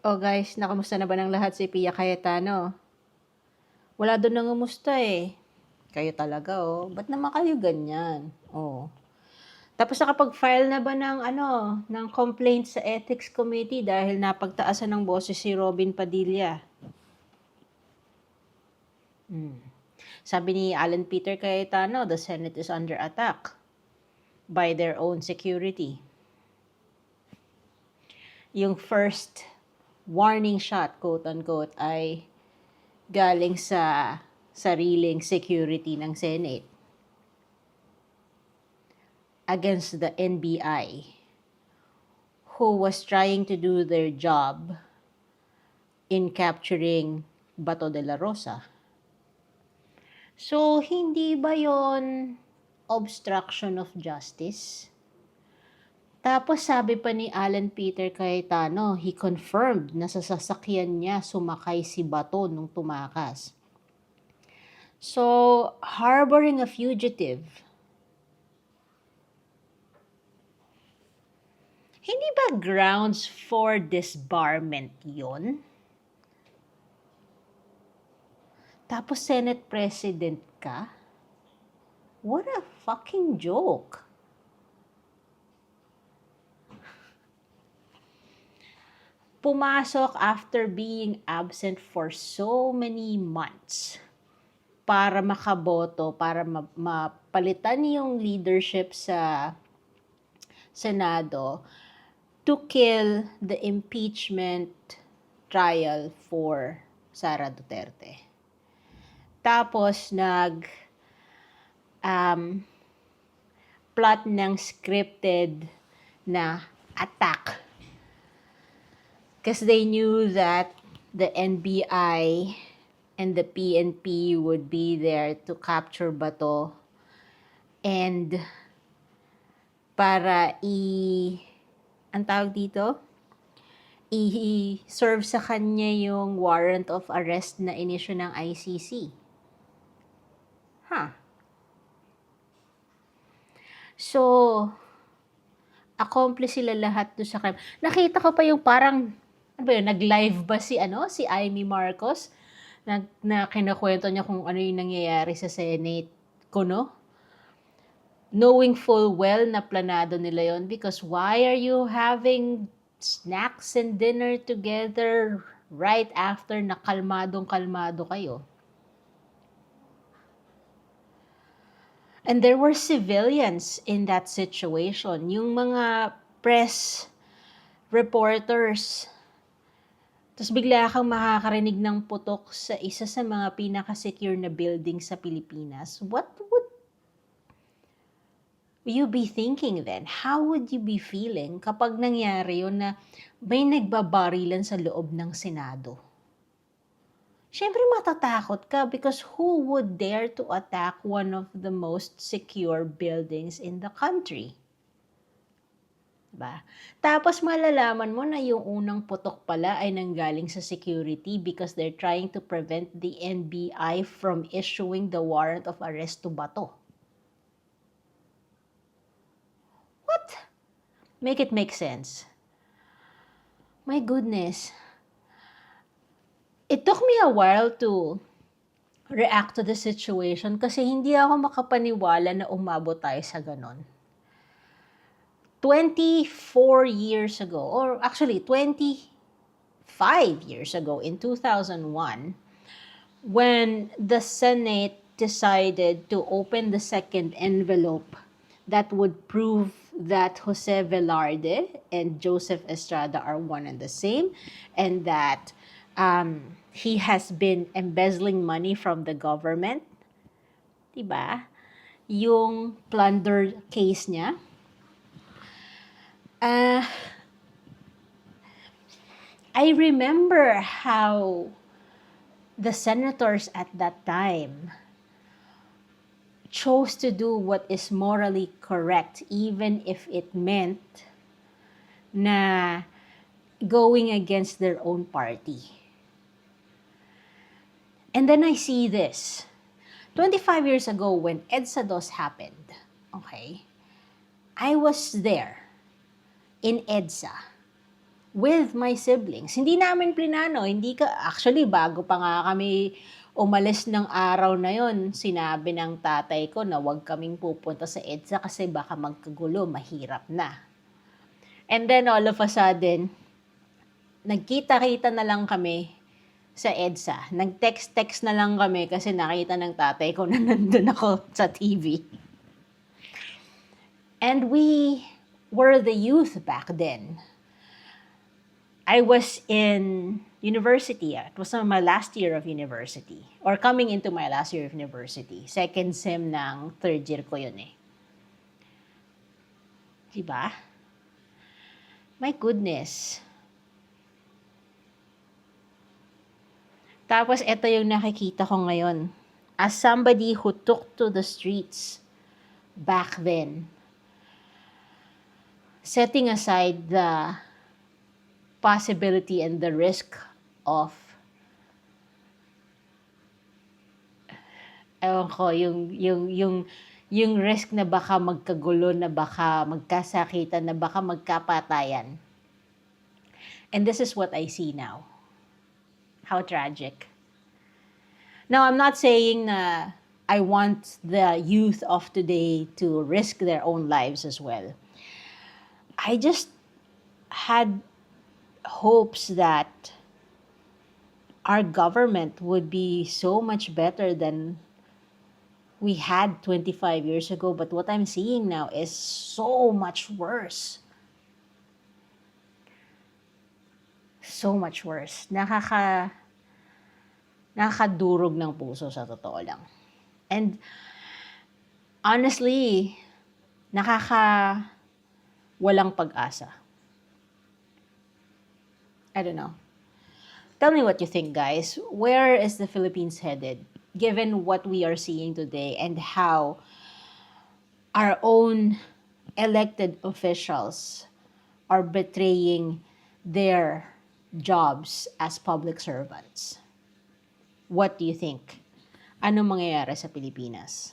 Oh guys, nakamusta na ba ng lahat si Pia Cayetano? Wala doon nangumusta eh. Kayo talaga oh. Ba't naman kayo ganyan? Oh. Tapos nakapag-file na ba ng complaint sa Ethics Committee dahil napagtaasan ng boses si Robin Padilla? Sabi ni Alan Peter Cayetano, the Senate is under attack by their own security. Yung first warning shot, quote-unquote, ay galing sa sariling security ng Senate against the NBI who was trying to do their job in capturing Bato de la Rosa. So, hindi ba yon obstruction of justice? Tapos sabi pa ni Alan Peter Cayetano, he confirmed na sa sasakyan niya sumakay si Bato nung tumakas. So, harboring a fugitive. Hindi ba grounds for disbarment yun? Tapos Senate President ka? What a fucking joke. Pumasok after being absent for so many months para makaboto, para mapalitan yung leadership sa Senado to kill the impeachment trial for Sara Duterte. Tapos plot ng scripted na attack. Because they knew that the NBI and the PNP would be there to capture Bato and para ang tawag dito? I-serve sa kanya yung warrant of arrest na inisyu ng ICC. So, accomplice sila lahat doon sa crime. Nakita ko pa yung parang, nag-live ba si Amy Marcos? Na kinakwento niya kung ano yung nangyayari sa Senate ko, no? Knowing full well na planado nila yon, because why are you having snacks and dinner together right after na kalmadong-kalmado kayo? And there were civilians in that situation. Yung mga press reporters. Tapos bigla kang makakarinig ng putok sa isa sa mga pinaka-secure na building sa Pilipinas. What would you be thinking then? How would you be feeling kapag nangyari yun na may nagbabarilan sa loob ng Senado? Siyempre matatakot ka because who would dare to attack one of the most secure buildings in the country? Diba? Tapos malalaman mo na yung unang putok pala ay nanggaling sa security because they're trying to prevent the NBI from issuing the warrant of arrest to Bato. What? Make it make sense. My goodness. It took me a while to react to the situation kasi hindi ako makapaniwala na umabot tayo sa ganon. 24 years ago, or actually 25 years ago in 2001, when the Senate decided to open the second envelope that would prove that Jose Velarde and Joseph Estrada are one and the same, and that he has been embezzling money from the government. Diba? Yung plunder case niya. I remember how the senators at that time chose to do what is morally correct, even if it meant na going against their own party. And then I see this. 25 years ago when EDSA DOS happened, okay, I was there in EDSA with my siblings. Hindi namin plinano, actually, bago pa nga kami umalis ng araw na yon, sinabi ng tatay ko na huwag kaming pupunta sa EDSA kasi baka magkagulo, mahirap na. And then all of a sudden, nagkita-kita na lang kami sa EDSA. Nag-text-text na lang kami kasi nakita ng tatay ko na nandun ako sa TV. And we were the youth back then. I was in university. It was my last year of university. Or coming into my last year of university. Second sem ng third year ko yun eh. Diba? My goodness. Tapos ito yung nakikita ko ngayon. As somebody who took to the streets back then, setting aside the possibility and the risk of yung risk na baka magkagulo, na baka magkasakitan, na baka magkapatayan. And this is what I see now. How tragic. Now, I'm not saying na I want the youth of today to risk their own lives as well. I just had hopes that our government would be so much better than we had 25 years ago. But what I'm seeing now is so much worse. So much worse. Nakakadurog ng puso sa totoo lang. And honestly, walang pag-asa. I don't know. Tell me what you think, guys. Where is the Philippines headed, given what we are seeing today and how our own elected officials are betraying their jobs as public servants? What do you think? Ano mangyayari sa Pilipinas?